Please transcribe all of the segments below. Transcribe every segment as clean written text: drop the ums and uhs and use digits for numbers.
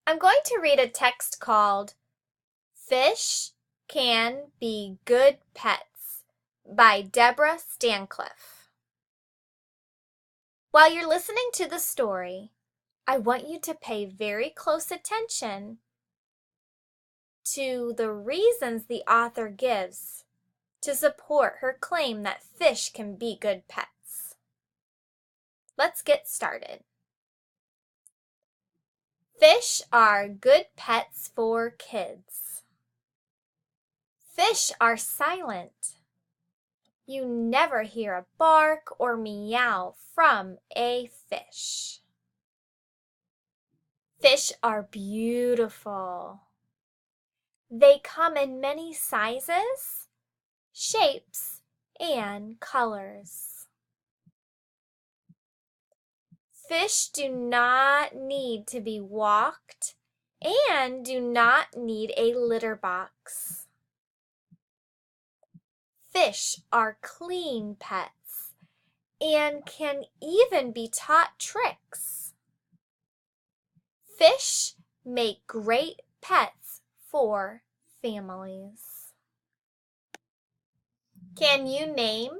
I'm going to read a text called Fish Can Be Good Pets by Deborah Stancliffe. While you're listening to the story, I want you to pay very close attention to the reasons the author gives to support her claim that fish can be good pets. Let's get started. Fish are good pets for kids. Fish are silent. You never hear a bark or meow from a fish. Fish are beautiful. They come in many sizes, shapes, and colors. Fish do not need to be walked and do not need a litter box. Fish are clean pets and can even be taught tricks. Fish make great pets for families. Can you name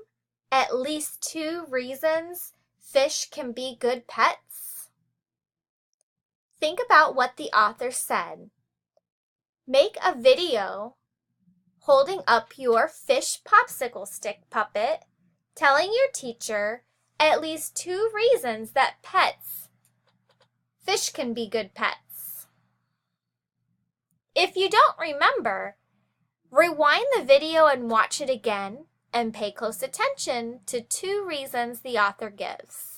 at least 2 reasons fish can be good pets? Think about what the author said. Make a video holding up your fish popsicle stick puppet, telling your teacher at least 2 reasons that fish can be good pets. If you don't remember, rewind the video and watch it again and pay close attention to 2 reasons the author gives.